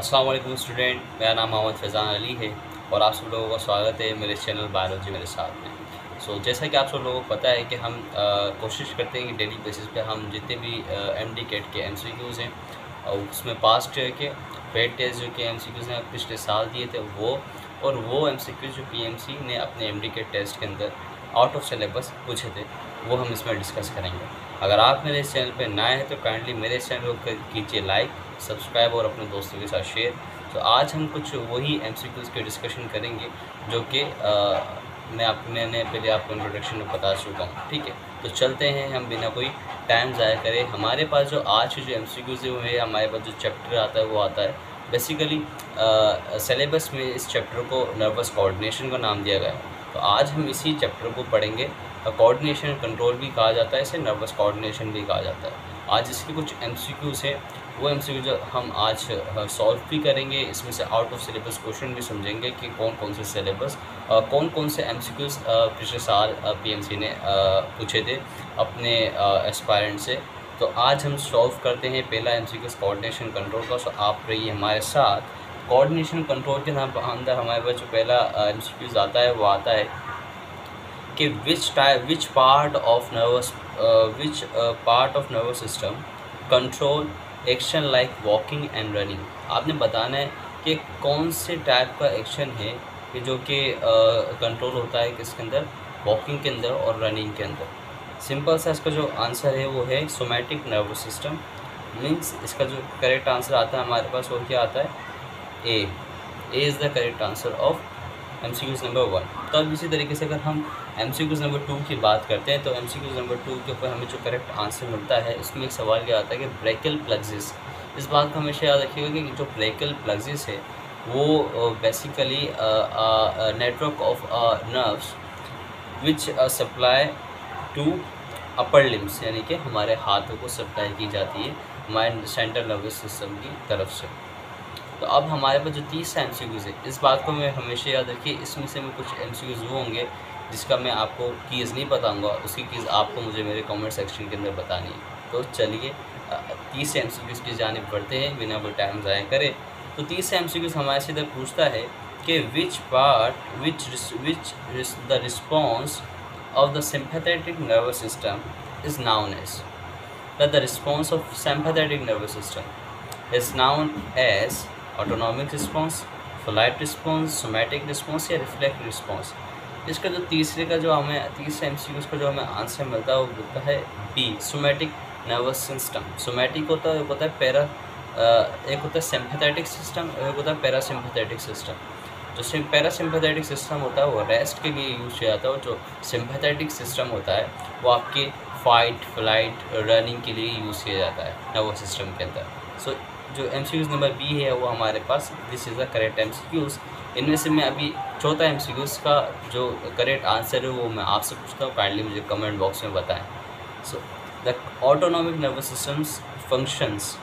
अस्सलाम वालेकुम स्टूडेंट, मेरा नाम मोहम्मद फैज़ान अली है और आप सब लोगों का स्वागत है मेरे चैनल बायोलॉजी मेरे साथ में। जैसा कि आप सब लोगों को पता है कि हम कोशिश करते हैं कि डेली बेसिस पे हम जितने भी एमडी कैट के एमसीक्यूज़ हैं और उसमें पास्ट के पेड टेस्ट जो कि एमसीक्यूज़ हैं पिछले साल दिए थे वो एमसीक्यूज़ जो पीएमसी ने अपने एमडी कैट टेस्ट के अंदर आउट ऑफ सिलेबस पूछे थे वो हम इसमें डिस्कस करेंगे। अगर आप मेरे इस चैनल पर नए हैं तो काइंडली मेरे इस चैनल को कीजिए लाइक, सब्सक्राइब और अपने दोस्तों के साथ शेयर। आज हम कुछ वही एमसीक्यूज़ के डिस्कशन करेंगे जो कि मैंने पहले आपको इंट्रोडक्शन में बता चुका हूँ। ठीक है, तो चलते हैं हम बिना कोई टाइम ज़ाया करें। हमारे पास जो आज के जो एमसीक्यूज़ है हमारे पास जो चैप्टर आता है वो आता है बेसिकली सिलेबस में इस चैप्टर को नर्वस कोऑर्डिनेशन का नाम दिया गया है। तो आज हम इसी चैप्टर को पढ़ेंगे। कोऑर्डिनेशन कंट्रोल भी कहा जाता है, इसे नर्वस कोऑर्डिनेशन भी कहा जाता है। आज इसके कुछ एमसीक्यूज़ हैं, वो एमसीक्यू जो हम आज सॉल्व भी करेंगे। इसमें से आउट ऑफ सिलेबस क्वेश्चन भी समझेंगे कि कौन कौन से सिलेबस कौन कौन से एमसीक्यूज़ पिछले साल पीएमसी ने पूछे थे अपने एस्पायरेंट से। तो आज हम सॉल्व करते हैं पहला एमसीक्यूज़ कोऑर्डिनेशन कंट्रोल का। सो आप रहिए हमारे साथ। कोऑर्डिनेशन कंट्रोल के अंदर हमारे पास जो पहला एमसीक्यूज़ आता है वो आता है कि विच part of nervous system control action like walking and running. आपने बताना है कि कौन से टाइप का एक्शन है कि जो कि कंट्रोल होता है किसके अंदर, वॉकिंग के अंदर और रनिंग के अंदर। सिंपल सा इसका जो आंसर है वो है सोमैटिक नर्वस सिस्टम। मीन्स इसका जो करेक्ट आंसर आता है हमारे पास वो क्या आता है, A is the correct answer of MCQs number 1। तो अब इसी तरीके से अगर हम एमसीक्यूज़ नंबर 2 की बात करते हैं तो एमसीक्यूज़ नंबर 2 के ऊपर हमें जो करेक्ट आंसर मिलता है उसमें एक सवाल क्या आता है कि ब्रेकियल प्लक्सिस। इस बात को हमेशा याद रखिएगा कि जो ब्रेकियल प्लक्सिस है वो basically network of nerves which supply to upper limbs, यानी कि हमारे हाथों को सप्लाई की जाती है हमारे सेंट्रल नर्वस सिस्टम की तरफ से। तो अब हमारे पास जो 30 एमसीक्यूज़ है, इस बात को मैं हमेशा याद रखिए। इसमें से मैं कुछ एमसीक्यूज़ वो होंगे जिसका मैं आपको कीज़ नहीं बताऊंगा, उसकी कीज़ आपको मुझे मेरे कमेंट सेक्शन के अंदर बतानी है। तो चलिए 30 एमसीक्यूज़ की जानिब बढ़ते हैं बिना कोई टाइम ज़ाया करे। तो 30 एमसीक्यूज़ हमारे से इधर पूछता है कि which the response of the sympathetic nervous system is known as the response of sympathetic nervous system is known as autonomic response, flight response, somatic response या रिफ्लेक्स रिस्पॉन्स। इसका जो तीसरे का जो हमें 30 एमसीक्यूज़ का जो हमें आंसर मिलता है वो मिलता है B, somatic nervous system. Somatic होता है, एक होता है एक होता है सिंपैथेटिक सिस्टम, एक होता है पैरासिम्पैथेटिक सिस्टम। जो पैरासिम्पैथेटिक सिस्टम होता है वो रेस्ट के लिए यूज़ किया जाता है और जो सिंपैथेटिक सिस्टम होता है वो आपके फाइट, फ्लाइट, रनिंग के लिए यूज़ किया जाता है नर्वस सिस्टम के अंदर। जो एमसीक्यूज़ नंबर बी है वो हमारे पास this is the correct MCQs. इनमें से मैं अभी चौथा एमसीक्यूज़ का जो करेक्ट आंसर है वो मैं आपसे पूछता हूँ, काइंडली मुझे कमेंट बॉक्स में बताएं। So the autonomic nervous systems functions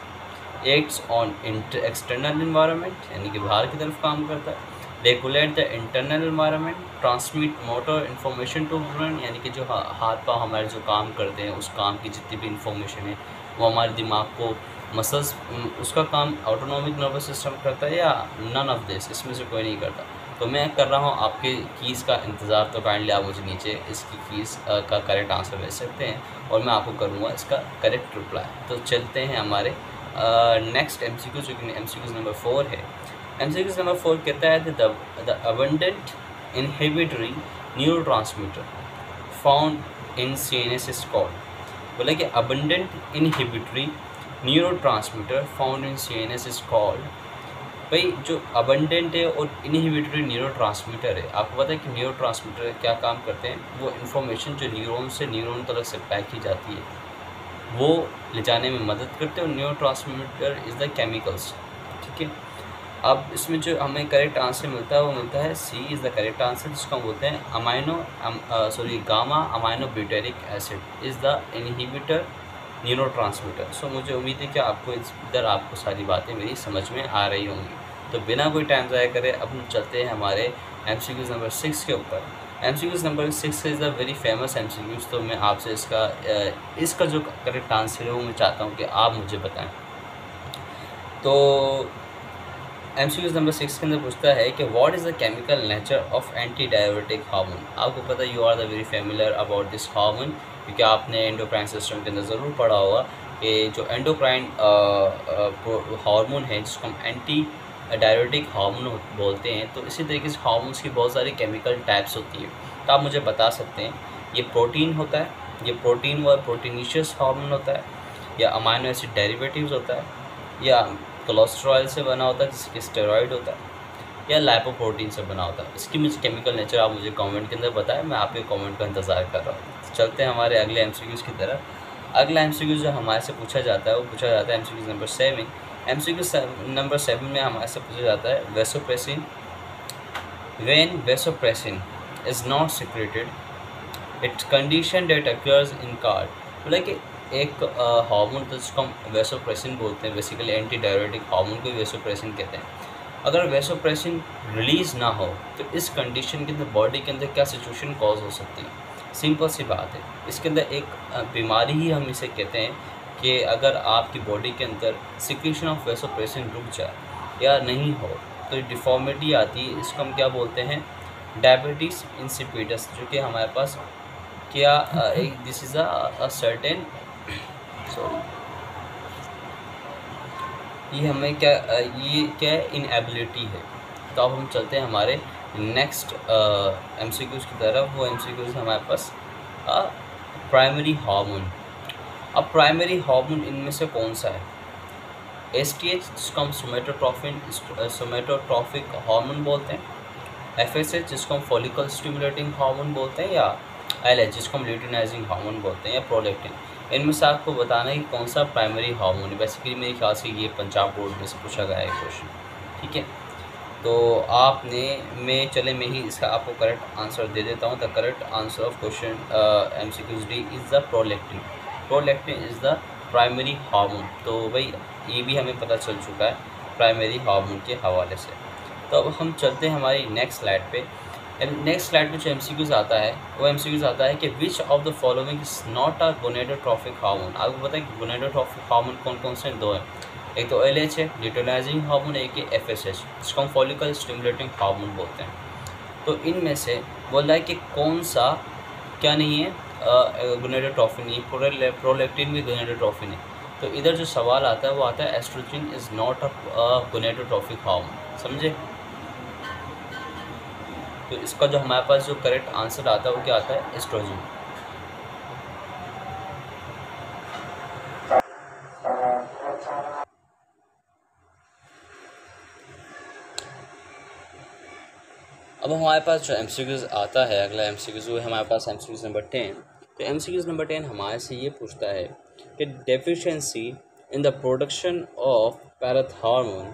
acts on external environment, यानी कि बाहर की तरफ काम करता है। Regulate the internal environment, transmit motor information to brain, यानी कि जो हाथ पाँव हमारे जो काम करते हैं उस काम की जितनी भी इंफॉर्मेशन है वो हमारे दिमाग को, मसल्स, उसका काम ऑटोनॉमिक नर्वस सिस्टम करता है या नन ऑफ दिस, इसमें से कोई नहीं करता। तो मैं कर रहा हूँ आपके कीज़ का इंतज़ार, तो काइंडली आप मुझे नीचे इसकी कीज़ का करेक्ट आंसर दे सकते हैं और मैं आपको करूँगा इसका करेक्ट रिप्लाई। तो चलते हैं हमारे नेक्स्ट एमसीक्यू जो कि एमसीक्यूज़ नंबर 4 है। एमसीक्यूज़ नंबर 4 कहता है the abundant inhibitory neurotransmitter found in CNS is called. बोला कि abundant inhibitory neurotransmitter found in CNS is called. भाई जो अबंडेंट है और इनहिबिटरी न्यूरोट्रांसमीटर है, आपको पता है कि न्यूरोट्रांसमीटर क्या काम करते हैं, वो इन्फॉर्मेशन जो न्यूरॉन से न्यूरॉन तक सप्लाई की जाती है वो ले जाने में मदद करते हैं। और न्यूरोट्रांसमीटर इज़ द केमिकल्स। ठीक है, अब इसमें जो हमें करेक्ट आंसर मिलता है वो मिलता है C is the correct answer, जिसको हम बोलते हैं gamma amino butyric acid is the inhibitor neurotransmitter. So मुझे उम्मीद है कि आपको इधर आपको सारी बातें मेरी समझ में आ रही होंगी। तो बिना कोई टाइम ज़ाया करे अब हम चलते हैं हमारे एमसीक्यूज़ नंबर 6 के ऊपर। MCQs number 6 is a very famous MCQs. तो मैं आपसे इसका जो करेक्ट आंसर है वो मैं चाहता हूँ कि आप मुझे बताएं। तो एमसीक्यूज नंबर 6 के अंदर पूछता है कि what is the chemical nature of anti diabetic hormone. आपको पता है, you are the very familiar about this hormone, क्योंकि आपने एंडोक्राइन सिस्टम के अंदर ज़रूर पढ़ा होगा कि जो एंडोक्राइन हार्मोन है जिसको हम एंटी डायबिटिक हार्मोन बोलते हैं, तो इसी तरीके से हार्मोन्स की बहुत सारी केमिकल टाइप्स होती है। तो आप मुझे बता सकते हैं ये प्रोटीन होता है, ये प्रोटीन व प्रोटीनिशियस हार्मोन होता है, या अमाइनो एसिड डेरिवेटिव्स होता है, या कोलेस्ट्रॉल से बना होता है जिसके स्टेरॉइड होता है, या लाइपोप्रोटीन से बना होता है। इसकी मुझे केमिकल नेचर आप मुझे कमेंट के अंदर बताएं, मैं आपके कमेंट का इंतज़ार कर रहा हूँ। चलते हैं हमारे अगले एमसीक्यूज़ की तरफ। अगला एमसीक्यूज़ जो हमारे से पूछा जाता है वो पूछा जाता है एमसीक्यूज़ नंबर 7। एमसीक्यूज़ नंबर 7 में हमारे से पूछा जाता है vasopressin, when vasopressin is not secreted its condition that occurs in card. मतलब कि एक हार्मोन तो जिसको हम वेसोप्रेसिन बोलते हैं, बेसिकली एंटी डायबिटिक हार्मोन को वेसोप्रेसिन कहते हैं। अगर वेसोप्रेसिन रिलीज़ ना हो तो इस कंडीशन के अंदर बॉडी के अंदर क्या सिचुएशन कॉज हो सकती है। सिंपल सी बात है, इसके अंदर एक बीमारी ही हम इसे कहते हैं कि अगर आपकी बॉडी के अंदर सिक्रीशन ऑफ वेसोप्रेसिन रुक जाए या नहीं हो तो डिफॉर्मिटी आती है। इसको हम क्या बोलते हैं, डायबिटीज़ इंसिपिडस, जो कि हमारे पास क्या एक this is a certain sorry ये हमें क्या ये क्या है, इनएबिलिटी है। तो अब हम चलते हैं हमारे नेक्स्ट एमसीक्यूज़ की तरफ। वो एमसीक्यूज़ हमारे पास प्राइमरी हार्मोन। अब प्राइमरी हार्मोन इनमें से कौन सा है, एसटीएच जिसको हम सोमेटोट्रॉफिक हार्मोन बोलते हैं, एफएसएच जिसको हम फॉलिकल स्टिमुलेटिंग हार्मोन बोलते हैं, या एलएच जिसको हम ल्यूटिनाइजिंग हार्मोन बोलते हैं, या प्रोलेक्टिन। इनमें से आपको बताना है कि कौन सा प्राइमरी हार्मोन है। बेसिकली मेरे ख्याल से ये पंजाब बोर्ड में से पूछा गया है क्वेश्चन, ठीक है। तो आपने मैं ही इसका आपको करेक्ट आंसर दे देता हूँ। The correct answer of question MCQs D is the prolactin. Prolactin is the primary hormone. तो भाई ये भी हमें पता चल चुका है प्राइमरी हार्मोन के हवाले से। तो अब हम चलते हैं हमारी नेक्स्ट स्लाइड पे। नेक्स्ट स्लाइड पे जो एमसीक्यूज आता है वो एमसीक्यूज आता है कि which of the following is not a gonadotropic hormone. आपको पता है कि गोनेडोट्रॉफिक हार्मोन कौन कौन से, दो हैं, एक तो एलएच है ल्यूटिनाइजिंग हार्मोन, एक है एफएसएच जिसको हम फॉलिकल स्टिमुलेटिंग हार्मोन बोलते हैं। तो इनमें से बोल रहा है कि कौन सा क्या नहीं है, गोनेडोट्रॉफिक नहीं है, प्रोलेक्टिन भी गोनेडोट्रॉफिक नहीं। तो इधर जो सवाल आता है वो आता है estrogen is not a gonadotropic hormone, समझे। तो इसका जो हमारे पास जो करेक्ट आंसर आता है वो क्या आता है, एस्ट्रोजन। अब हमारे पास जो एमसीक्यूज़ आता है, अगला एमसीक्यूज़ वो है हमारे पास एमसीक्यूज़ नंबर 10। तो एमसीक्यूज़ नंबर 10 हमारे से ये पूछता है कि deficiency in the production of parathormone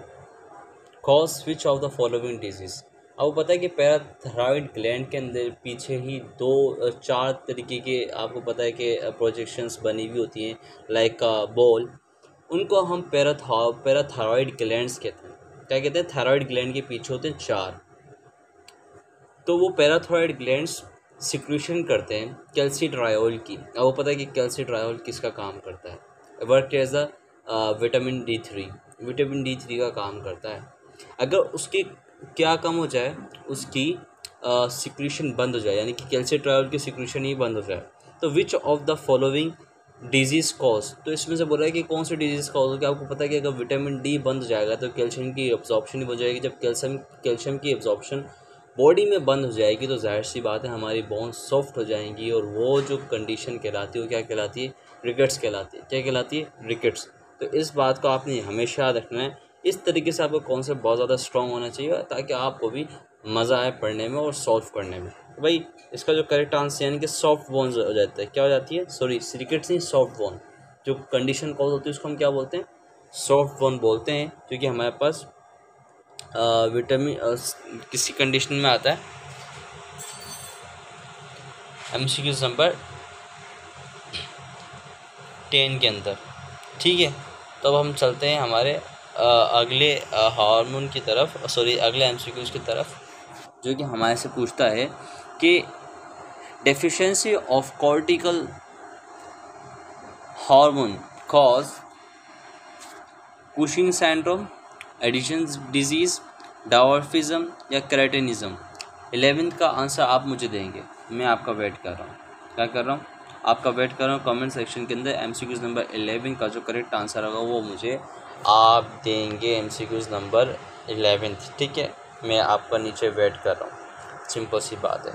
cause which of the following disease. आपको पता है कि पैराथायरॉइड ग्लैंड के अंदर पीछे ही दो चार तरीके के आपको पता है कि प्रोजेक्शंस बनी हुई होती हैं, लाइक बॉल। उनको हम पैराथायरॉइड ग्लैंड्स कहते हैं। क्या कहते हैं, थायरॉइड ग्लैंड के पीछे होते हैं चार। तो वो पैराथायरॉइड ग्लैंड्स सिक्रीशन करते हैं कैल्सीट्रायोल की। आपको पता है कि कैल्सीट्रायोल किसका काम करता है, work as a vitamin D3, vitamin D3 का काम करता है। अगर उसकी क्या कम हो जाए, उसकी सिक्रीशन बंद हो जाए, यानी कि कैल्सीट्रायोल की सिक्रीशन ही बंद हो जाए, तो विच of the following disease cause. तो इसमें से बोल रहा है कि कौन सी डिजीज़ कॉज होगी। आपको पता है कि अगर विटामिन D बंद हो जाएगा तो कैल्शियम की एब्जॉर्प्शन ही हो जाएगी। जब कैल्शियम की एब्जॉर्प्शन बॉडी में बंद हो जाएगी तो जाहिर सी बात है हमारी बोन्स सॉफ्ट हो जाएंगी, और वो जो कंडीशन कहलाती है वो क्या कहलाती है, रिकेट्स कहलाती है। क्या कहलाती है, रिकेट्स। तो इस बात को आपने हमेशा याद रखना है। इस तरीके से आपका कॉन्सेप्ट बहुत ज़्यादा स्ट्रॉन्ग होना चाहिए ताकि आपको भी मज़ा आए पढ़ने में और सॉल्व करने में। तो भाई इसका जो करेक्ट आंसर यानी कि सॉफ्ट बोन्स हो जाता है, क्या हो जाती है, सॉरी रिकेट्स नहीं, सॉफ्ट बोन। जो कंडीशन कॉज होती है उसको हम क्या बोलते हैं, सॉफ्ट बोन बोलते हैं, क्योंकि हमारे पास विटामिन किसी कंडीशन में आता है एमसीक्यूज़ नंबर 10 के अंदर, ठीक है। तो अब हम चलते हैं हमारे अगले हार्मोन की तरफ, सॉरी अगले एमसीक्यूज़ की तरफ, जो कि हमारे से पूछता है कि deficiency of cortical hormone cause Cushing syndrome Addison disease, dwarfism या क्रेटिनिज्म। 11th का आंसर आप मुझे देंगे, मैं आपका वेट कर रहा हूँ। क्या कर रहा हूँ? आपका वेट कर रहा हूँ। कमेंट सेक्शन के अंदर MCQs नंबर 11 का जो करेक्ट आंसर होगा वो मुझे आप देंगे। MCQs नंबर 11, ठीक है, मैं आपका नीचे वेट कर रहा हूँ। सिंपल सी बात है।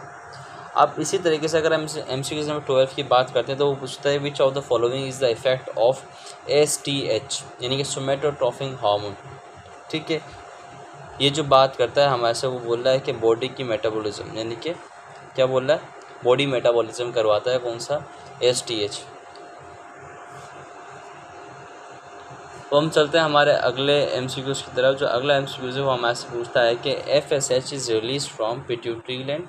अब इसी तरीके से अगर हम MCQs नंबर 12 की बात करते हैं तो वो पूछता है विच of the following is the effect of STH यानी कि सोमेटोट्रोपिक हार्मोन। ठीक है, ये जो बात करता है हमारे से वो बोल रहा है कि बॉडी की मेटाबॉलिज्म यानी कि क्या बोल रहा है, बॉडी मेटाबॉलिज्म करवाता है कौन सा, STH। तो हम चलते हैं हमारे अगले MCQs की तरफ। जो अगला MCQs है वो हमारे से पूछता है कि FSH is release from pituitary gland,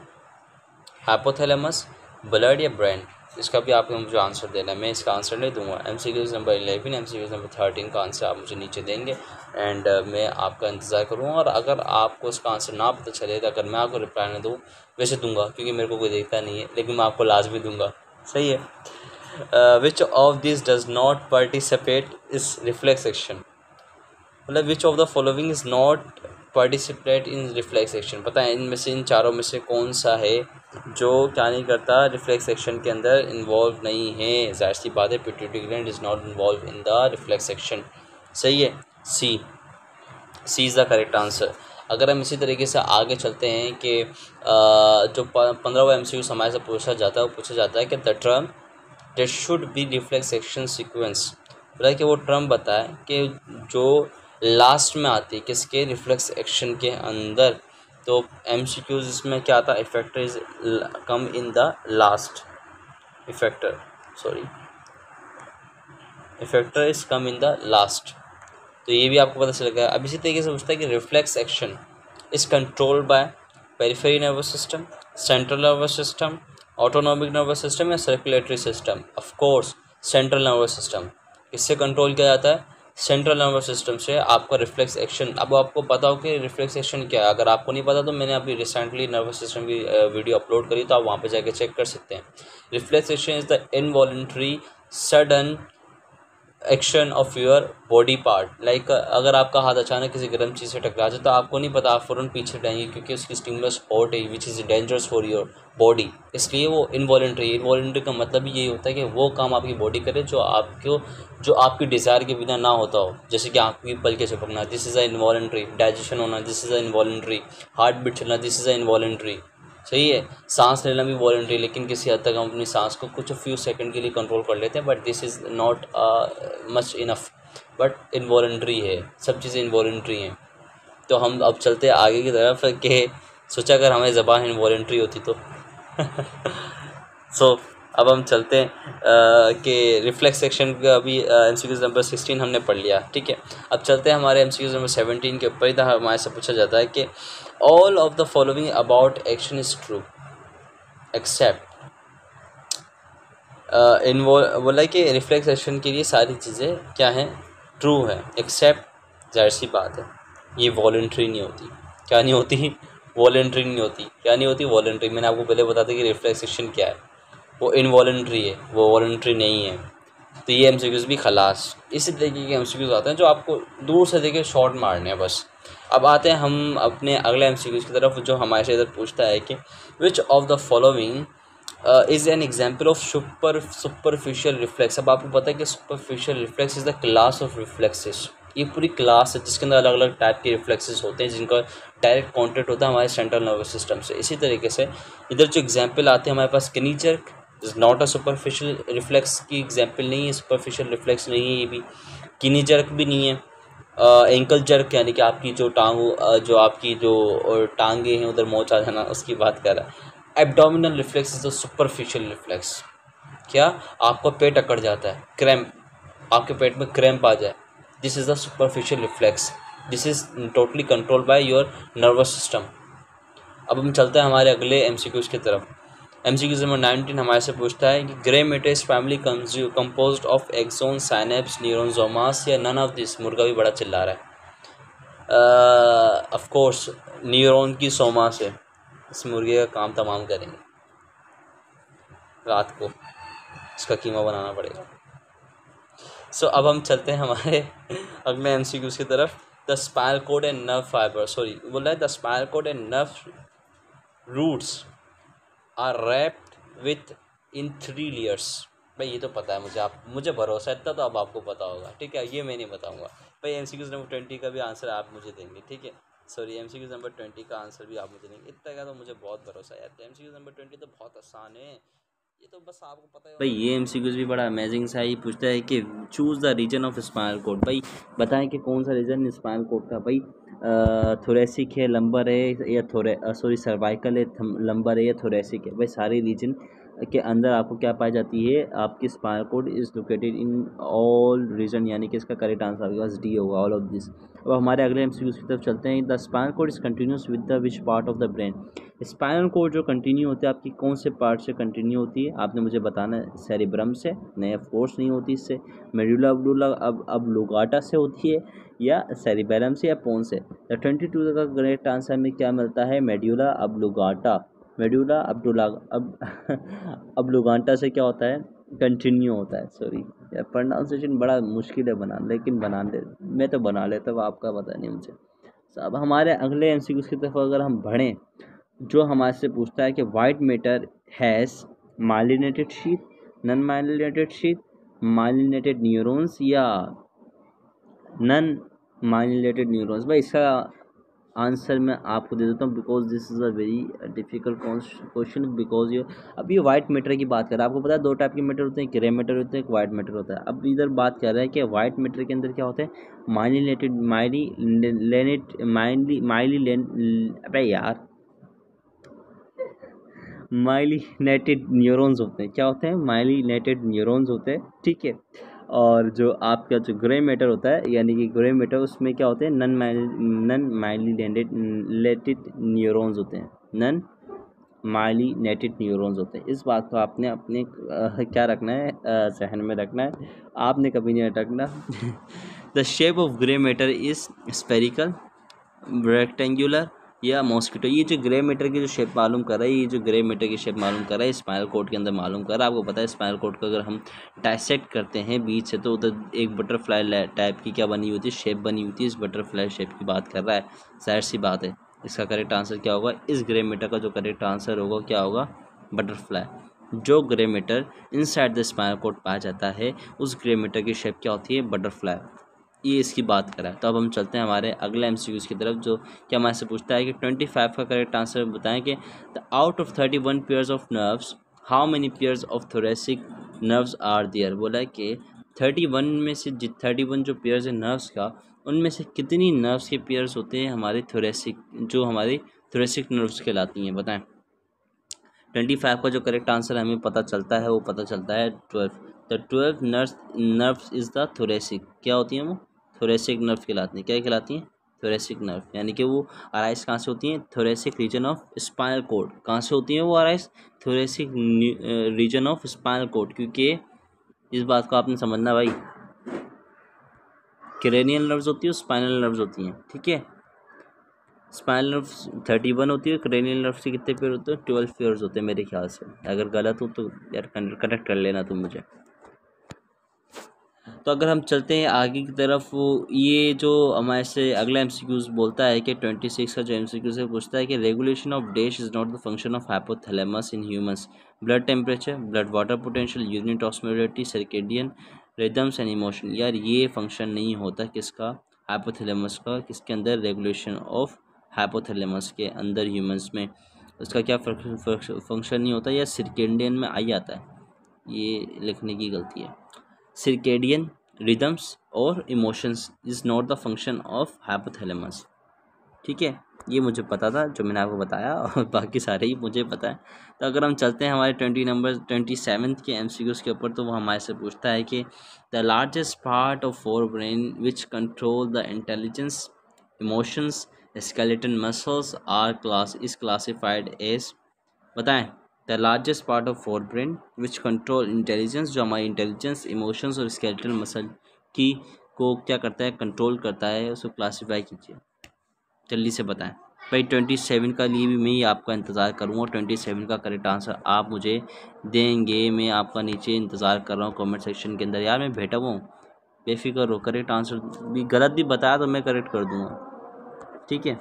hypothalamus, blood या ब्रेन। इसका भी आपको मुझे आंसर देना है, मैं इसका आंसर नहीं दूंगा। MCQs नंबर 11, MCQs नंबर 13 का आंसर आप मुझे नीचे देंगे एंड मैं आपका इंतज़ार करूँगा। और अगर आपको इसका आंसर ना पता चले तो अगर मैं आपको रिप्लाई नहीं दूँ, वैसे दूंगा क्योंकि मेरे को कोई देखता नहीं है, लेकिन मैं आपको लाजमी दूंगा। सही है। Which of this does not participate इस रिफ्लेक्स एक्शन, मतलब विच of the following is not participate in reflex action. पता है इनमें से, इन चारों में से कौन सा है जो क्या नहीं करता, रिफ्लेक्स एक्शन के अंदर इन्वॉल्व नहीं है। जाहिर सी बात है pituitary gland is not involve in the reflex action. सही है, C is the correct answer. अगर हम इसी तरीके से आगे चलते हैं कि जो 15वां MCQ हमारे से पूछा जाता है वो पूछा जाता है कि the term there should be reflex action sequence. मतलब कि वो टर्म बताए कि जो लास्ट में आती है किसके, रिफ्लेक्स एक्शन के अंदर। तो MCQs इसमें क्या आता है, effector is come in the last, effector is come in the last. तो ये भी आपको पता चलेगा। अब इसी तरीके से पूछता है कि reflex action is controlled by peripheral nervous system, central nervous system, autonomic nervous system या circulatory system. Of course central nervous system. इससे कंट्रोल किया जाता है, सेंट्रल नर्वस सिस्टम से आपका रिफ्लेक्स एक्शन। अब आपको पता हो कि रिफ्लेक्स एक्शन क्या है, अगर आपको नहीं पता तो मैंने अभी रिसेंटली नर्वस सिस्टम की वीडियो अपलोड करी, तो आप वहाँ पे जाके चेक कर सकते हैं। Reflex action is the involuntary sudden action of your body part. Like अगर आपका हाथ अचानक किसी गर्म चीज़ से टकरा जाए तो आपको नहीं पता, आप फ़ौरन पीछे हटाएंगे क्योंकि उसकी स्टिमुलस हॉट है which is dangerous for your body, इसलिए वो इनवॉलंटरी का मतलब यही होता है कि वो काम आपकी बॉडी करे जो आपकी डिज़ायर के बिना ना होता हो। जैसे कि आँख की पलके झपकना, this is a involuntary. Digestion होना, this is a involuntary. Heart beat चलना, दिस इज़ अ इनवॉलंटरी। सही है। सांस लेना भी वॉलंटरी, लेकिन किसी हद तक हम अपनी सांस को कुछ फ्यू सेकंड के लिए कंट्रोल कर लेते हैं, but this is not much enough, but involuntary है, सब चीज़ें इनवॉलंटरी हैं। तो हम अब चलते हैं आगे की तरफ कि सोचा अगर हमारी ज़बान इनवॉलंटरी होती तो सो अब हम चलते हैं कि रिफ्लेक्स सेक्शन का अभी MCQs नंबर 16 हमने पढ़ लिया, ठीक है। अब चलते हैं हमारे MCQs नंबर 17 के ऊपर। इधर हमारे से पूछा जाता है कि all of the following about action is true except, बोला कि रिफ्लेक्स एक्शन के लिए सारी चीज़ें क्या हैं, ट्रू है, एक्सेप्ट जाहिर सी बात है ये वॉलंटरी नहीं होती। क्या नहीं होती, वॉलंटरी नहीं होती। क्या नहीं होती, वॉलंटरी। मैंने आपको पहले बता दिया कि रिफ्लेक्स एक्शन क्या है, वो इनवॉलंटरी है, वो वॉलंटरी नहीं है। तो ये MCQs भी खलास। इसी तरीके के MCQs आते हैं जो आपको दूर से देखे शॉर्ट मारने हैं बस। अब आते हैं हम अपने अगले MCQs की तरफ, जो हमारे से इधर पूछता है कि which of the following is an example of superficial reflex. अब आपको पता है कि superficial reflex is the class of reflexes. ये पूरी क्लास है जिसके अंदर अलग अलग टाइप के रिफ्लेक्सेस होते हैं जिनका डायरेक्ट कॉन्टेक्ट होता है हमारे सेंट्रल नर्वस सिस्टम से। इसी तरीके से इधर जो एग्जाम्पल आते हैं हमारे पास, किनी jerk is not a superficial reflex की एग्जाम्पल नहीं है, सुपरफिशियल रिफ्लेक्स नहीं है ये भी। किनी जर्क भी नहीं है। एंकल जर्क यानी कि आपकी जो आपकी जो टांगे हैं उधर मोच आ जाना, उसकी बात कर रहा है। Abdominal reflex is the superficial reflex. क्या आपका पेट अकड़ जाता है, क्रैम्प, आपके पेट में क्रैम्प आ जाए, this is the superficial reflex. This is totally controlled by your nervous system. अब हम चलते हैं हमारे अगले MCQs की तरफ। MCQ नंबर 19 हमारे से पूछता है कि grey matters family composed of axon, synapse, neuron somas या नन ऑफ दिस। मुर्गा भी बड़ा चिल्ला रहा है। ऑफ कोर्स न्यूरॉन की सोमा से इस मुर्गे का काम तमाम करेंगे। रात को इसका कीमा बनाना पड़ेगा। सो अब हम चलते हैं हमारे अगले MCQs की तरफ। The spinal cord and nerve fibre, sorry बोला है the spinal cord and nerve roots are wrapped within 3 layers. भाई ये तो पता है मुझे, आप मुझे भरोसा है इतना तो अब आपको पता होगा, ठीक है, ये मैं नहीं बताऊंगा। भाई एमसीक्यूज नंबर 20 का भी आंसर आप मुझे देंगे, ठीक है, सॉरी एमसीक्यूज नंबर 20 का आंसर भी आप मुझे देंगे, इतना का तो मुझे बहुत भरोसा है यार। एमसीक्यूज नंबर 20 तो बहुत आसान है, ये तो बस आपको पता है। भाई ये एमसीक्यूज भी बड़ा अमेजिंग सा ही पूछता है कि choose the region of spinal cord. भाई बताएं कि कौन सा रीजन स्पाइनल कोड का। भाई थोरेसिक है, लंबर है, या सॉरी सर्वाइकल है, लंबर है, या थोरेसिक है। भाई सारे रीजन के अंदर आपको क्या पाई जाती है, आपकी spinal cord is located in all region, यानी कि इसका करेक्ट आंसर आपके पास डी होगा, ऑल ऑफ दिस। अब हमारे अगले एमसीक्यूज की तरफ चलते हैं। The spinal cord is continuous with the which part of the brain. Spinal cord जो कंटिन्यू होती है आपकी कौन से पार्ट से कंटिन्यू होती है, आपने मुझे बताना है। सेरिब्रम से, नहीं ऑफ कोर्स नहीं होती इससे। मेडुला ऑब्लिंगुएटा से होती है, या सेरिबेलम से, या पोन से। द 22 का करेक्ट आंसर में क्या मिलता है, मेडुला ऑब्लिंगुएटा। मेडुला ऑब्लिंगुएटा से क्या होता है, कंटिन्यू होता है। सॉरी यार प्रोनाउंसिएशन बड़ा मुश्किल है बनाना, लेकिन मैं तो बना लेता हूँ, आपका पता नहीं मुझे। अब हमारे अगले एमसीक्यूज की तरफ अगर हम बढ़ें, जो हमारे से पूछता है कि white matter has myelinated sheath, non myelinated sheath, myelinated neurons, या नॉन माइलिनेटेड न्यूरॉन्स। भाई इसका आंसर मैं आपको दे देता हूँ, because this is a very difficult question, because ये अब ये वाइट मैटर की बात कर रहा है। आपको पता है 2 टाइप के मैटर होते हैं, ग्रे मैटर होते हैं, एक वाइट मैटर होता है। अब इधर बात कर रहा है कि वाइट मैटर के अंदर क्या होता है, अबे यार माइलिनेटेड न्यूरॉन्स होते हैं। क्या होते हैं, माइलिनेटेड न्यूरॉन्स होते हैं, ठीक है। और जो आपका जो ग्रे मैटर होता है, यानी कि ग्रे मैटर, उसमें क्या होते हैं, नन माइलिनेटेड न्यूरॉन्स होते हैं, नन माइलिनेटेड न्यूरॉन्स होते हैं। इस बात को आपने अपने क्या रखना है, जहन में रखना है, आपने कभी नहीं अटकना। The shape of grey matter is spherical, rectangular, या मॉस्किटो। ये जो ग्रे मैटर की जो शेप मालूम कर रहा है, ये जो ग्रे मैटर की शेप मालूम कर रहा है, स्पाइनल कोड के अंदर मालूम कर रहा है। आपको पता है स्पाइनल कोड को अगर हम डायसेक्ट करते हैं बीच से, तो उधर एक बटरफ्लाई टाइप की क्या बनी होती है, शेप बनी होती है। इस बटरफ्लाई शेप की बात कर रहा है, जाहिर सी बात है इसका करेक्ट आंसर क्या होगा, इस ग्रे मैटर का जो करेक्ट आंसर होगा क्या होगा, बटरफ्लाई। जो grey matter inside the spinal code पाया जाता है, उस ग्रे मैटर की शेप क्या होती है, बटरफ्लाई। ये इसकी बात करा है। तो अब हम चलते हैं हमारे अगले एमसीक्यूज़ की तरफ, जो क्या हमारे से पूछता है कि 25 का करेक्ट आंसर बताएं कि the out of 31 pairs of nerves how many pairs of thoracic nerves are there. बोला है कि 31 में से 31 जो पेयर्स है नर्व्स का, उनमें से कितनी नर्व्स के पेयर्स होते हैं हमारे थोरेसिक, जो हमारी थोरेसिक नर्व्स कहलाती हैं, बताएं। 25 का जो करेक्ट आंसर हमें पता चलता है, वो पता चलता है 12। The 12 nerves is the thoracic, क्या होती हैं वो, थोरेसिक नर्व कहलाती हैं। क्या कहलाती हैं, थोरेसिक नर्व, यानी कि वो अराइज कहाँ से होती हैं, thoracic region of spinal code. कहाँ से होती हैं वो arise, thoracic region of spinal code. क्योंकि इस बात को आपने समझना भाई, क्रेनियल नर्व्स होती है, स्पाइनल नर्व्स होती हैं, ठीक है। स्पाइनल नर्व 31 होती है, क्रेनियल नर्व से कितने पेयर होते हैं, 12 पेयर्स होते हैं मेरे ख्याल से। अगर गलत हो तो यार कनेक्ट कर लेना तुम मुझे। तो अगर हम चलते हैं आगे की तरफ, ये जो हमारे से अगला एमसीक्यूज बोलता है कि 26 का जो एमसीक्यूज है पूछता है कि regulation of dash is not the function of hypothalamus in humans, blood temperature, blood water potential, urine osmolality, circadian rhythms and emotion. यार ये फंक्शन नहीं होता किसका, हाइपोथैलेमस का, किसके अंदर, रेगुलेशन ऑफ हाइपोथैलेमस के अंदर ह्यूमंस में उसका क्या फंक्शन नहीं होता, या सर्केडियन में आ जाता है, ये लिखने की गलती है। circadian rhythms और emotions is not the function of hypothalamus, ठीक है। ये मुझे पता था जो मैंने आपको बताया, और बाकी सारे ही मुझे पता है। तो अगर हम चलते हैं हमारे 27 के एमसीक्यूज के ऊपर, तो वो हमारे से पूछता है कि the largest part of forebrain which control the intelligence, emotions, skeleton muscles is classified as, बताएं। The largest part of forebrain which control intelligence, जो हमारी इंटेलिजेंस, इमोशंस और स्केलेटल मसल की को क्या करता है, कंट्रोल करता है, उसको क्लासीफाई कीजिए, जल्दी से बताएं। भाई 27 का लिए भी मैं ही आपका इंतज़ार करूँगा, 27 का करेक्ट आंसर आप मुझे देंगे, मैं आपका नीचे इंतज़ार कर रहा हूँ कमेंट सेक्शन के अंदर। यार मैं बैठा हुआ हूँ, बेफिक्र हो, करेक्ट आंसर भी गलत भी बताया तो मैं करेक्ट कर दूंगा, ठीक है।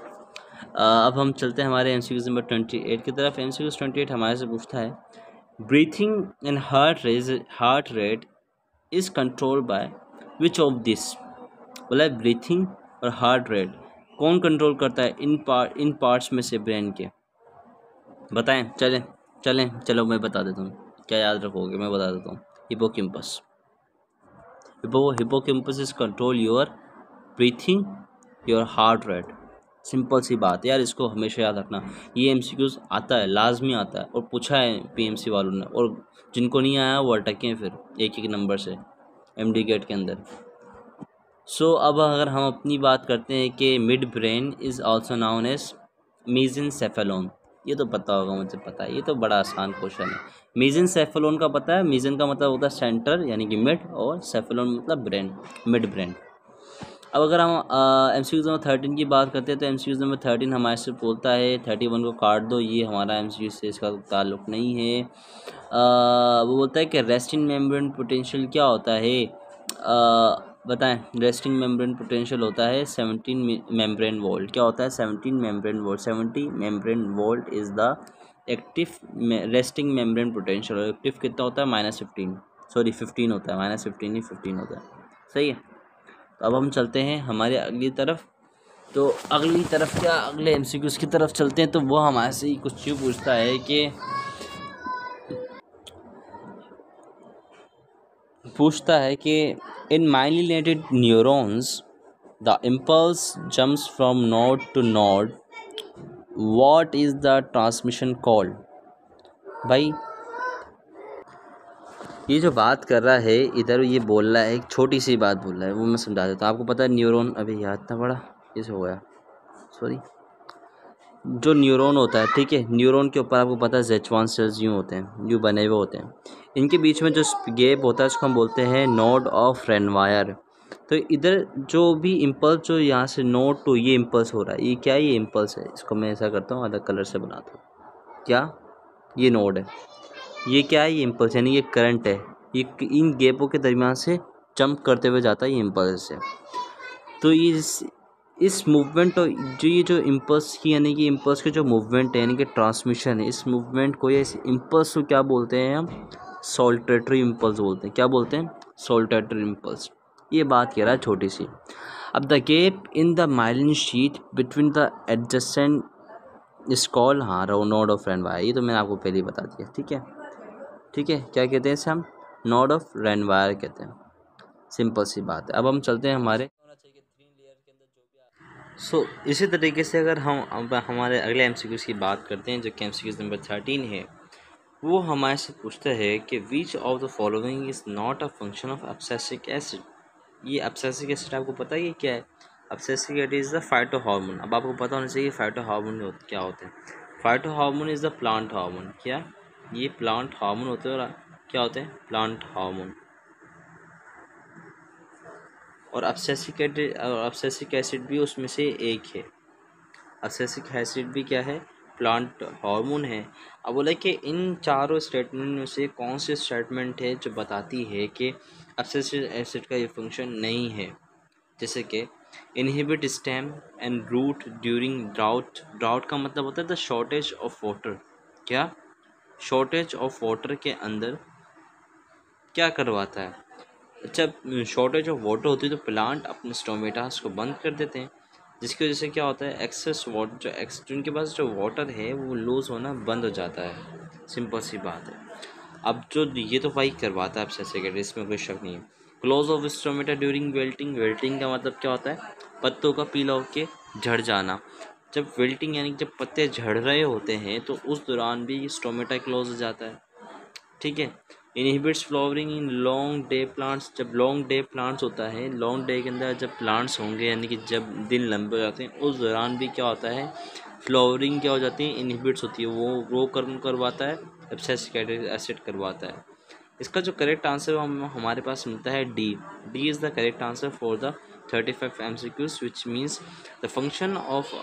अब हम चलते हैं हमारे MCQ नंबर 28 की तरफ। MCQ 28 हमारे से पूछता है, breathing and heart rate is control by which of this. बोला है ब्रीथिंग और हार्ट रेट कौन कंट्रोल करता है इन पार्ट्स में से ब्रेन के, बताएं। चलो मैं बता देता हूँ, क्या याद रखोगे मैं बता देता हूँ। Hippocampus. Hippocampus is control your breathing, your heart rate. Simple सी बात है यार, इसको हमेशा याद रखना। ये MCQs आता है, लाजमी आता है, और पूछा है PMC वालों ने, और जिनको नहीं आया वो अटके फिर एक एक नंबर से MD गेट के अंदर। अब अगर हम अपनी बात करते हैं कि midbrain is also known as mesencephalon. ये तो पता होगा, मुझे पता है, ये तो बड़ा आसान क्वेश्चन है। मीजेनसेफेलोन का पता है, मीजन का मतलब होता है सेंटर यानी कि मिड, और सेफेलोन मतलब ब्रेन, मिड ब्रेन। अब अगर हम MCQ नंबर 13 की बात करते हैं तो MCQ नंबर 13 हमारे से बोलता है 31 को काट दो, ये हमारा MCQ से इसका ताल्लुक़ नहीं है। वो बोलता है कि रेस्टिंग मेम्ब्रेन पोटेंशियल क्या होता है, बताएं। रेस्टिंग मेम्ब्रेन पोटेंशियल होता है 17 मेम्ब्रेन वोल्ट। क्या होता है? 17 membrane volt. 70 membrane volt is the active resting membrane potential. और एक्टिव कितना होता है? -15, सॉरी 15 होता है, -15 नहीं 15 होता है, सही है। तो अब हम चलते हैं हमारे अगली तरफ। तो अगली तरफ क्या, अगले MCQs की तरफ चलते हैं। तो वो हमारे से कुछ यूँ पूछता है कि in myelinated neurons the impulse jumps from node to node, what is the transmission called. भाई ये जो बात कर रहा है इधर, ये बोल रहा है, एक छोटी सी बात बोल रहा है, वो मैं समझा देता हूँ। आपको पता है न्यूरॉन, अभी याद इतना बड़ा इसे हो गया, सॉरी। जो न्यूरॉन होता है, ठीक है, न्यूरॉन के ऊपर आपको पता है ज़ेचुआन सेल्स यूँ होते हैं, यूँ बने हुए होते हैं। इनके बीच में जो गैप होता है उसको हम बोलते हैं नोड ऑफ रेनवायर। तो इधर जो भी इम्पल्स जो यहाँ से नोड टू ये इम्पल्स हो रहा है, ये क्या है? ये इम्पल्स है। इसको मैं ऐसा करता हूँ, अलग कलर से बनाता हूँ। क्या? ये नोड है। ये क्या है? ये इम्पल्स, यानी ये करंट है। ये इन गैपों के दरमियान से जंप करते हुए जाता है ये इम्पल्स से। तो इस मूवमेंट और जो इम्पल्स की, यानी कि इम्पल्स के जो मूवमेंट है, यानी कि ट्रांसमिशन है, इस मूवमेंट को या इस इम्पल्स को क्या बोलते हैं हम? सोल्टेटरी इम्पल्स बोलते हैं। क्या बोलते हैं? सोल्टेटरी इम्पल्स। ये बात कह रहा है छोटी सी। अब the gap in the myelin sheath between the adjacent इस कॉल, हाँ, नोड ऑफ रेनवायर। ये तो मैंने आपको पहले ही बता दिया, ठीक है। ठीक है, क्या कहते हैं इसे हम? नोड ऑफ रेनवायर कहते हैं। सिंपल सी बात है। अब हम चलते हैं हमारे इसी तरीके से अगर हम अब हमारे अगले MCQs की बात करते हैं, जो कि MCQs नंबर 13 है, वो हमारे से पूछता है कि which of the following is not a function of abscisic acid. ये एब्सिसिक एसिड आपको पता है ये क्या है? Abscisic acid is the phyto hormone. अब आपको पता होना चाहिए फाइटो हार्मोन क्या होते हैं। Phyto hormone is the plant hormone. क्या? ये प्लांट हार्मोन होते हैं। और क्या होते हैं? Plant hormone. और एब्सिसिक एसिड भी उसमें से एक है। एब्सिसिक एसिड भी क्या है? प्लांट हार्मोन है। अब बोला कि इन चारों स्टेटमेंट में से कौन सी स्टेटमेंट है जो बताती है कि एब्सिसिक एसिड का ये फंक्शन नहीं है। जैसे कि inhibit stem and root during drought. Drought का मतलब होता है द शॉर्टेज ऑफ वाटर। क्या? शॉर्टेज ऑफ वाटर के अंदर क्या करवाता है? जब शॉर्टेज ऑफ वाटर होती है तो प्लांट अपने स्टोमेटास को बंद कर देते हैं, जिसकी वजह से क्या होता है? एक्सेस वाटर, जो उनके पास जो वाटर है वो लूज होना बंद हो जाता है। सिंपल सी बात है। अब जो ये तो भाई करवाता है एब्सिसिक, इसमें कोई शक नहीं है। Close of stomata during वेल्टिंग। वेल्टिंग का मतलब क्या होता है? पत्तों का पीला होके झड़ जाना। जब वेल्टिंग यानी जब पत्ते झड़ रहे होते हैं तो उस दौरान भी स्टोमेटा क्लोज हो जाता है, ठीक है। Inhibits flowering in long day plants. जब लॉन्ग डे प्लांट्स होता है, लॉन्ग डे के अंदर जब प्लांट्स होंगे, यानी कि जब दिन लंबे हो जाते हैं, उस दौरान भी क्या होता है? फ्लावरिंग क्या हो जाती है? इनहिबिट्स होती है, वो करवाता है, एब्सिसिक एसिड करवाता है। इसका जो करेक्ट आंसर हमारे पास मिलता है D. D is the correct answer for the 35 MCQs, which means the function of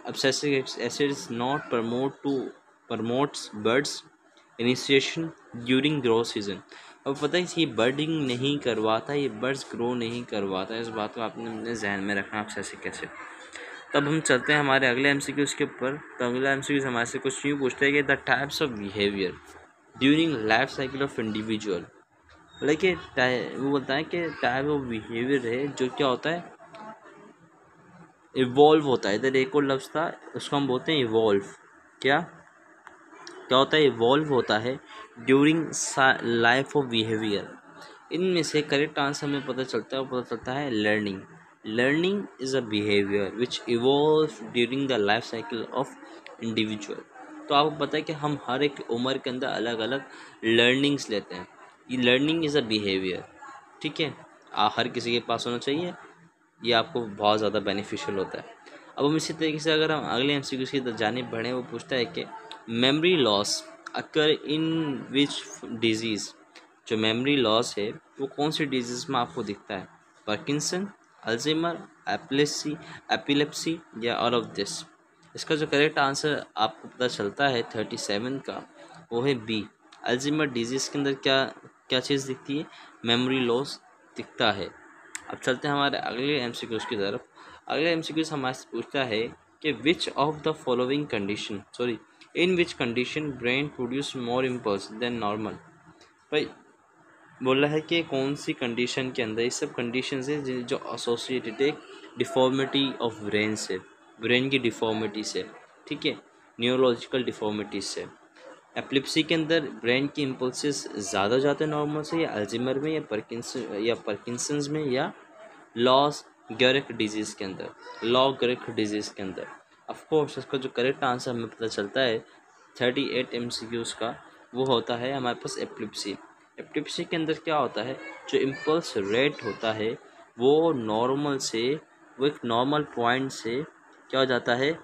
abscisic acid is not promotes birds initiation during growth season. अब पता है ये बर्डिंग नहीं करवाता, ये बर्ड्स ग्रो नहीं करवाता, इस बात को आपने अपने जहन में रखना एब्सेसिक एसिड। तब हम चलते हैं हमारे अगले एमसीक्यूज के ऊपर। तो अगला एमसीक्यूज हमारे से कुछ यूँ पूछते हैं कि the types of behaviour during life cycle of individual. मतलब कि वो बोलता है कि टाइप ऑफ बिहेवियर है जो क्या होता है, इवॉल्व होता है। इधर एक और लफ्ज़ था, उसको हम बोलते हैं इवॉल्व। क्या क्या होता है, इवॉल्व होता है ड्यूरिंग लाइफ ऑफ बिहेवियर। इनमें से करेक्ट आंसर हमें पता चलता है, वो पता चलता है learning. Learning is a behaviour which evolve during the life cycle of individual. तो आपको पता है कि हम हर एक उम्र के अंदर अलग अलग लर्निंग्स लेते हैं। ये लर्निंग इज़ अ बिहेवियर, ठीक है, हर किसी के पास होना चाहिए, ये आपको बहुत ज़्यादा बेनिफिशियल होता है। अब हम इसी तरीके से अगर हम अगले एमसीक्यू की जानिब बढ़ें, वो पूछता है कि मेमोरी लॉस अकर इन विच डिजीज़। जो मेमोरी लॉस है वो कौन सी डिजीज़ में आपको दिखता है, पार्किंसन, अल्जाइमर, एपिलेप्सी या ऑल ऑफ दिस। इसका जो करेक्ट आंसर आपको पता चलता है 37 का, वो है बी। अल्जाइमर डिजीज़ के अंदर क्या क्या चीज़ दिखती है, मेमोरी लॉस दिखता है। अब चलते हैं हमारे अगले एमसीक्यूज की तरफ। अगले एमसीक्यूज हमारे से पूछता है कि which of the following condition in which condition brain produce more impulse than normal. भाई बोल रहा है कि कौन सी कंडीशन के अंदर, ये सब कंडीशन है जो एसोसिएटेड है डिफॉर्मिटी ऑफ ब्रेन से, ब्रेन की डिफॉर्मिटी से, ठीक है, न्यूरोलॉजिकल डिफॉर्मिटी से। एपिलेप्सी के अंदर ब्रेन की इम्पल्सेस ज़्यादा हो जाते हैं नॉर्मल से, या अल्जाइमर में, या पार्किंसंस में, या लॉस गेरिक डिजीज़ के अंदर, लॉ गेरिक डिजीज़ के अंदर। ऑफकोर्स इसका जो करेक्ट आंसर हमें पता चलता है 38 MCQs का, वो होता है हमारे पास एपिलेप्सी। एपिलेप्सी के अंदर क्या होता है, जो इम्पल्स रेट होता है वो नॉर्मल से, वो एक नॉर्मल पॉइंट से क्या हो जाता है,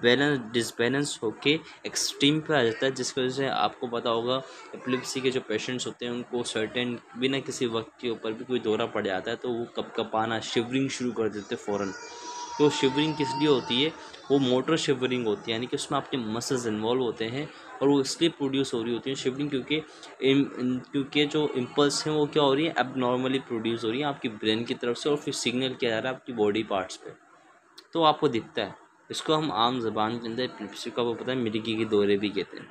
डिसबैलेंस होके एक्सट्रीम पे आ जाता है, जिसकी वजह से आपको पता होगा एपिलेप्सी के जो पेशेंट्स होते हैं उनको सर्टेन बिना किसी वक्त के ऊपर भी कोई दौरा पड़ जाता है तो वो कपकपाना, शिवरिंग शुरू कर देते फ़ौरन। तो शिवरिंग किस लिए होती है, वो मोटर शिवरिंग होती है, यानी कि उसमें आपके मसल्स इन्वॉल्व होते हैं और वो इसलिए प्रोड्यूस हो रही होती है शिवरिंग, क्योंकि जो इम्पल्स हैं वो क्या हो रही है, अब नॉर्मली प्रोड्यूस हो रही है आपकी ब्रेन की तरफ से, और फिर सिग्नल किया जा रहा है आपकी बॉडी पार्ट्स पे, तो आपको दिखता है। इसको हम आम ज़बान के अंदर एपिलेप्सी का वो पता है मिर्गी के दौरे भी कहते हैं।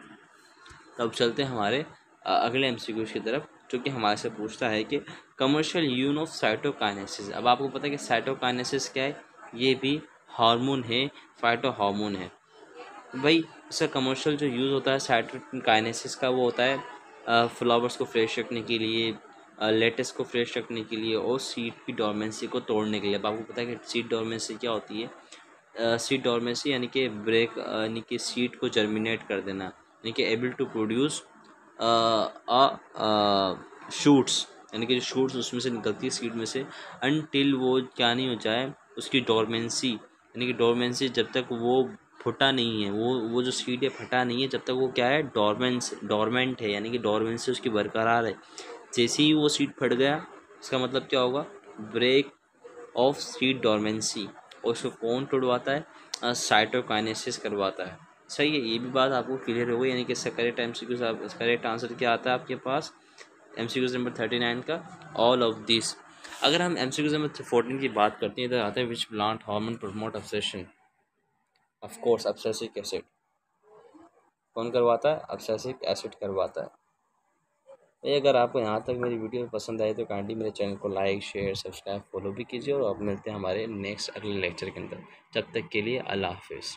तो अब चलते हैं हमारे अगले एमसीक्यू की तरफ, जो कि हमारे से पूछता है कि कमर्शियल यून ऑफ साइटोकाइनेसिस। अब आपको पता है कि साइटोकाइनेसिस क्या है, ये भी हार्मोन है, फाइटो हार्मोन है। भाई इसका कमर्शियल जो यूज़ होता है साइटोकाइनेसिस का, वो होता है फ्लावर्स को फ्रेश रखने के लिए, लेटेस को फ्रेश रखने के लिए, और सीड की डोरमेंसी को तोड़ने के लिए। अब आपको पता है कि सीड डोरमेंसी क्या होती है, सीड डोरमेंसी यानी कि ब्रेक, यानी कि सीड को जर्मिनेट कर देना, यानी कि एबल टू प्रोड्यूस शूट्स, यानी कि जो शूट्स उसमें से निकलती है सीड में से, अनटिल वो क्या नहीं हो जाए उसकी डोरमेंसी, यानी कि डोरमेंसी जब तक वो फटा नहीं है, वो जो सीड है फटा नहीं है, जब तक वो क्या है, डोरमेंट है, यानी कि डोरमेंसी उसकी बरकरार है। जैसे ही वो सीड फट गया, इसका मतलब क्या होगा, ब्रेक ऑफ सीड डोरमेंसी, और उसको कौन तोड़वाता है, साइटोकाइनेसिस करवाता है। सही है, ये भी बात आपको क्लियर हो गई, यानी कि इसका करेक्ट एमसीक्यू, करेक्ट आंसर क्या आता है आपके पास एमसीक्यू नंबर 39 का, ऑल ऑफ दिस। अगर हम एमसीक्यू नंबर 14 की बात करते हैं तो आता है which plant hormone promote abscission. Of course abscisic acid कौन करवाता है, अब्सेसिक एसिड करवाता है। ये अगर आपको यहाँ तक मेरी वीडियो पसंद आए तो काइंडली मेरे चैनल को लाइक, शेयर, सब्सक्राइब, फॉलो भी कीजिए, और अब मिलते हैं हमारे नेक्स्ट अगले लेक्चर के अंदर। जब तक के लिए अल्लाह हाफिज़।